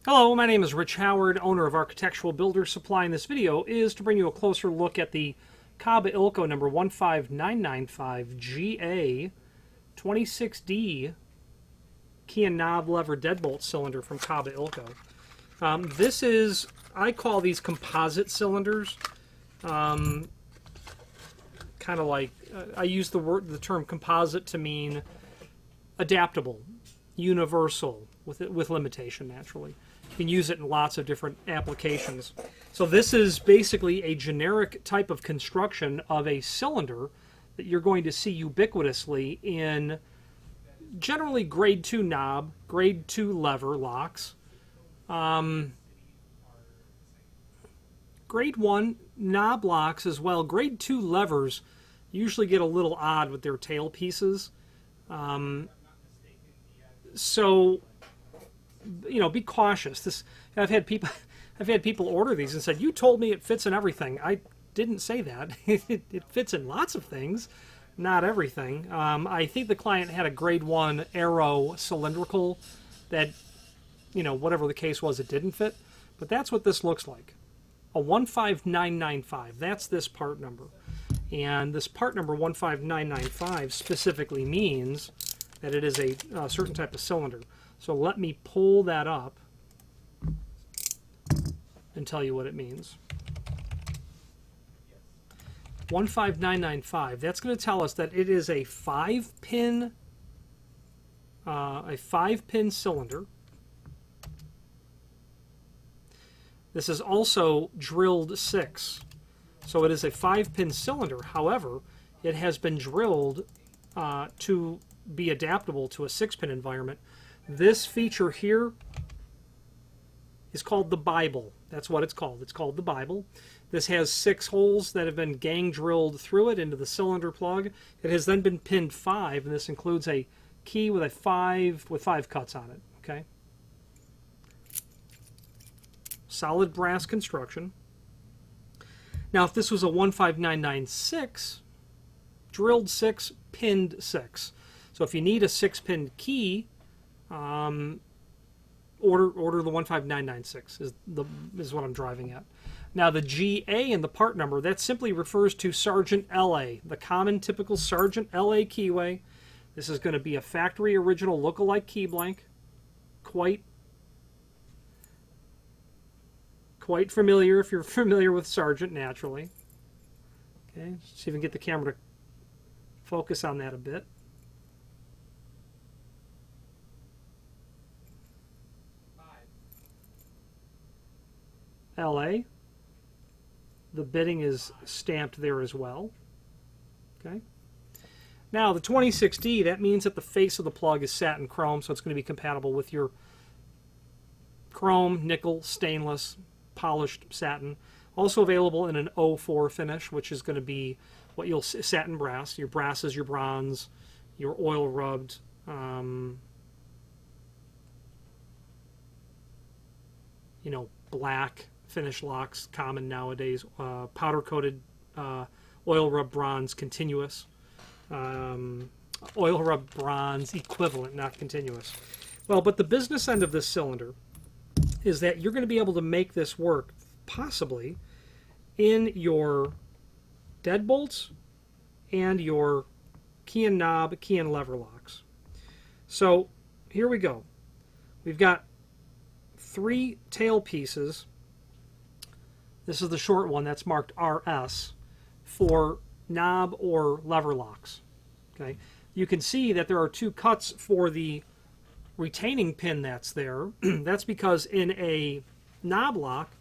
Hello, my name is Rich Howard, owner of Architectural Builder Supply, and this video is to bring you a closer look at the Kaba Ilco number 15995GA 26D key and knob lever deadbolt cylinder from Kaba Ilco. This is, I call these composite cylinders. Kind of like, I use the term composite to mean adaptable, universal, with limitation, naturally. You can use it in lots of different applications. So this is basically a generic type of construction of a cylinder that you're going to see ubiquitously in generally grade 2 knob, grade 2 lever locks. Grade 1 knob locks as well. Grade 2 levers usually get a little odd with their tail pieces. So, you know, be cautious. I've had people order these and said, "You told me it fits in everything." I didn't say that. It fits in lots of things, not everything. I think the client had a grade 1 Aero cylindrical that, you know, whatever the case was, it didn't fit. But that's what this looks like. A 15995. That's this part number. And this part number 15995 specifically means that it is a certain type of cylinder. So let me pull that up and tell you what it means. 15995. That's going to tell us that it is a 5-pin cylinder. This is also drilled 6. So it is a 5-pin cylinder. However, it has been drilled to be adaptable to a 6-pin environment. This feature here is called the Bible. That's what it's called. It's called the Bible. This has 6 holes that have been gang drilled through it into the cylinder plug. It has then been pinned 5, and this includes a key with 5 cuts on it. Okay. Solid brass construction. Now, if this was a 15996, drilled 6, pinned 6. So if you need a 6-pin key, order the 15996 is what I'm driving at. Now the GA in the part number, that simply refers to Sargent LA, the common typical Sargent LA Keyway. This is going to be a factory original look-alike key blank. Quite familiar if you're familiar with Sargent, naturally. Okay, see if we can get the camera to focus on that a bit. LA. The bidding is stamped there as well. Okay. Now the 26D, that means that the face of the plug is satin chrome, so it's going to be compatible with your chrome, nickel, stainless, polished satin. Also available in an 04 finish, which is going to be what you'll satin brass. Your brass is your bronze, your oil rubbed. You know, black finish locks, common nowadays. Powder coated oil rub bronze continuous. Oil rub bronze equivalent, not continuous. Well, but the business end of this cylinder is that you're going to be able to make this work possibly in your deadbolts and your key and knob, key and lever locks. So here we go. We've got 3 tail pieces. This is the short one that's marked RS for knob or lever locks. Okay, you can see that there are 2 cuts for the retaining pin that's there. That's because in a knob lock,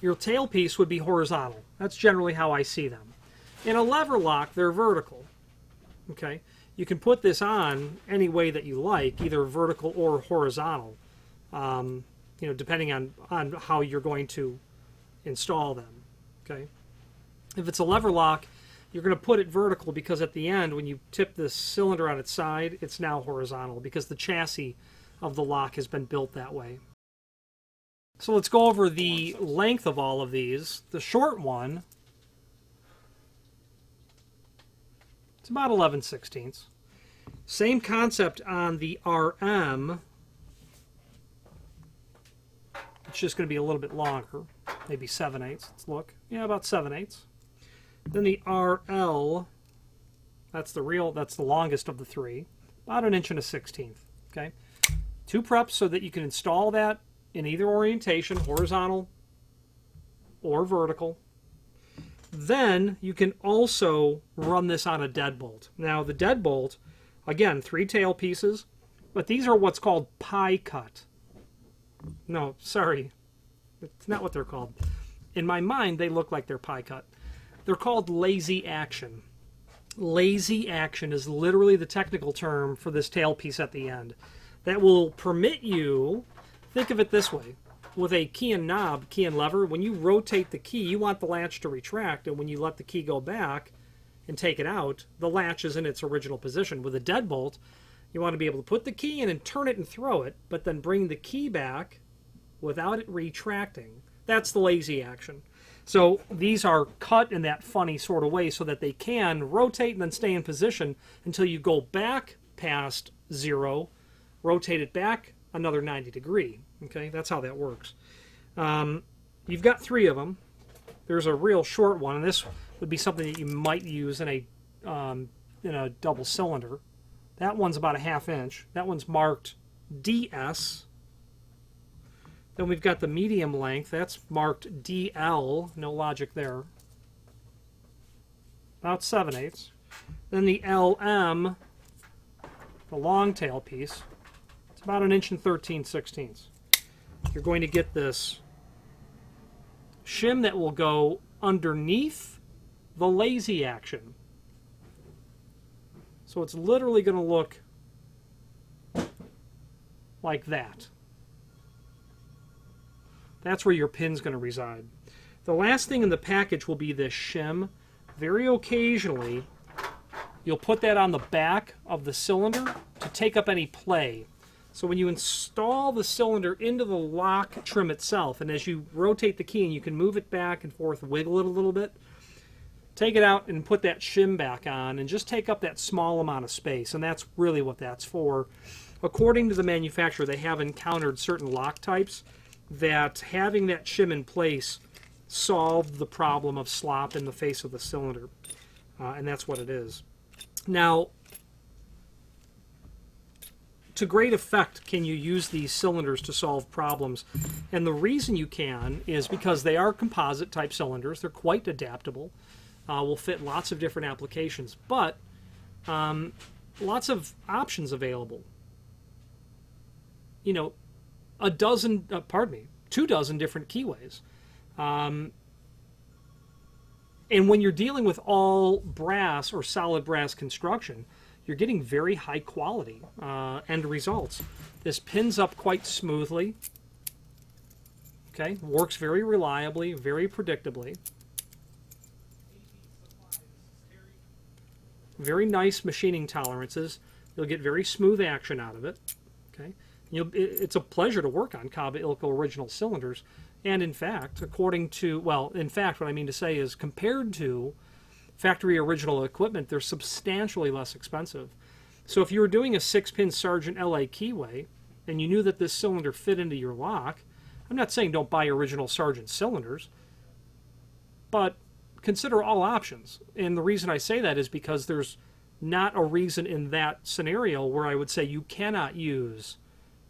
your tail piece would be horizontal. That's generally how I see them. In a lever lock, they're vertical. Okay, you can put this on any way that you like, either vertical or horizontal. You know, depending on how you're going to install them. Okay, if it's a lever lock, you're going to put it vertical because at the end, when you tip the cylinder on its side, it's now horizontal because the chassis of the lock has been built that way. So let's go over the length of all of these. The short one, it's about 11/16. Same concept on the RM. It's just going to be a little bit longer, maybe 7/8. Let's look. Yeah, about 7/8. Then the RL, that's the longest of the three, about 1 1/16 inches. Okay, 2 preps so that you can install that in either orientation, horizontal or vertical. Then you can also run this on a deadbolt. Now the deadbolt, again, 3 tail pieces, but these are what's called pie cut. No, sorry, it's not what they're called. In my mind, they look like they're pie cut. They're called lazy action. Lazy action is literally the technical term for this tail piece at the end. That will permit you, think of it this way, with a key and knob, key and lever, when you rotate the key, you want the latch to retract, and when you let the key go back and take it out, the latch is in its original position. With a deadbolt, you want to be able to put the key in and turn it and throw it, but then bring the key back without it retracting. That's the lazy action. So these are cut in that funny sort of way so that they can rotate and then stay in position until you go back past 0, rotate it back another 90 degree. Okay, that's how that works. You've got 3 of them. There's a real short one, and this would be something that you might use in a double cylinder. That one's about 1/2 inch. That one's marked DS. Then we've got the medium length. That's marked DL. No logic there. About 7/8. Then the LM, the long tail piece. It's about 1 13/16 inches. You're going to get this shim that will go underneath the lazy action. So it's literally going to look like that. That's where your pin's going to reside. The last thing in the package will be this shim. Very occasionally, you'll put that on the back of the cylinder to take up any play. So when you install the cylinder into the lock trim itself, and as you rotate the key and you can move it back and forth, wiggle it a little bit, take it out and put that shim back on and just take up that small amount of space. And that's really what that's for. According to the manufacturer, they have encountered certain lock types that having that shim in place solved the problem of slop in the face of the cylinder. And that's what it is. Now, to great effect can you use these cylinders to solve problems. And the reason you can is because they are composite type cylinders. They're quite adaptable. Will fit lots of different applications. But lots of options available. You know, 2 dozen different keyways. And when you're dealing with all brass or solid brass construction, you're getting very high quality end results. This pins up quite smoothly. Okay, works very reliably, very predictably. Very nice machining tolerances. You'll get very smooth action out of it. Okay, it's a pleasure to work on Kaba Ilco original cylinders. And in fact, what I mean to say is compared to factory original equipment, they're substantially less expensive. So if you were doing a 6-pin Sargent LA Keyway and you knew that this cylinder fit into your lock, I'm not saying don't buy original Sargent cylinders, but consider all options. And the reason I say that is because there's not a reason in that scenario where I would say you cannot use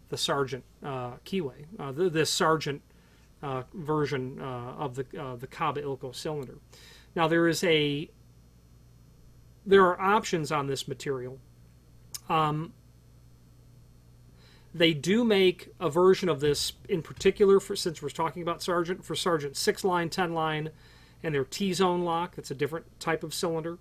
the Sargent Keyway, this Sargent version of the Kaba Ilco cylinder. Now there are options on this material. They do make a version of this in particular, since we're talking about Sargent, for Sargent 6-line, 10-line, and their T-zone lock. That's a different type of cylinder.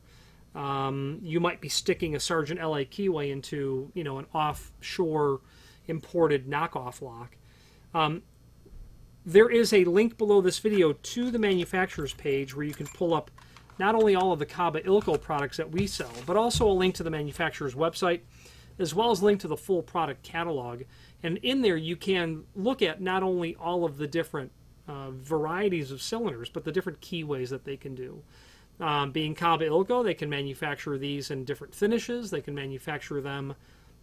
You might be sticking a Sargent LA Keyway into, an offshore imported knockoff lock. There is a link below this video to the manufacturer's page where you can pull up not only all of the Kaba Ilco products that we sell, but also a link to the manufacturer's website, as well as a link to the full product catalog. And in there you can look at not only all of the different varieties of cylinders, but the different keyways that they can do. Being Kaba Ilco, they can manufacture these in different finishes. They can manufacture them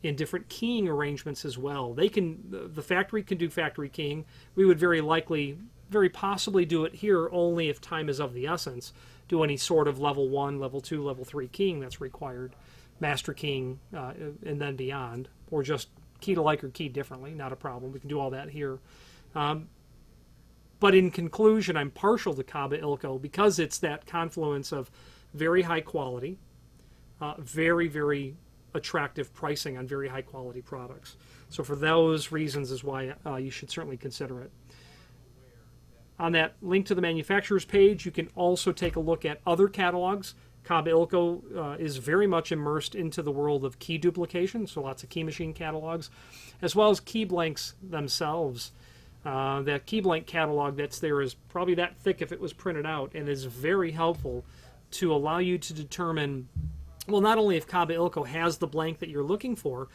in different keying arrangements as well. The factory can do factory keying. We would very possibly do it here only if time is of the essence. Do any sort of level 1, level 2, level 3 keying that's required, master keying, and then beyond, or just key to like or key differently, not a problem. We can do all that here. But in conclusion, I'm partial to Kaba Ilco because it's that confluence of very high quality, very, very attractive pricing on very high quality products. So for those reasons is why you should certainly consider it. On that link to the manufacturer's page, you can also take a look at other catalogs. Kaba Ilco is very much immersed into the world of key duplication, so lots of key machine catalogs, as well as key blanks themselves. That key blank catalog that's there is probably that thick if it was printed out, and is very helpful to allow you to determine, well, not only if Kaba Ilco has the blank that you're looking for,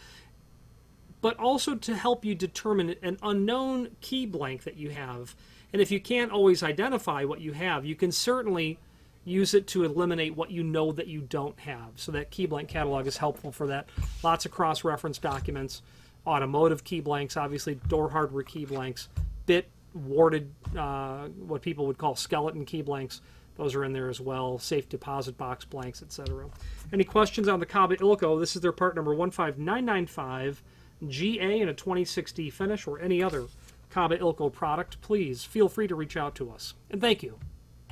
but also to help you determine an unknown key blank that you have. And if you can't always identify what you have, you can certainly use it to eliminate what you know that you don't have. So that key blank catalog is helpful for that. Lots of cross-reference documents, automotive key blanks, obviously door hardware key blanks, bit warded, what people would call skeleton key blanks. Those are in there as well. Safe deposit box blanks, etc. Any questions on the Kaba Ilco? This is their part number 15995, GA in a 2060 finish, or any other Kaba Ilco product. Please feel free to reach out to us. And thank you.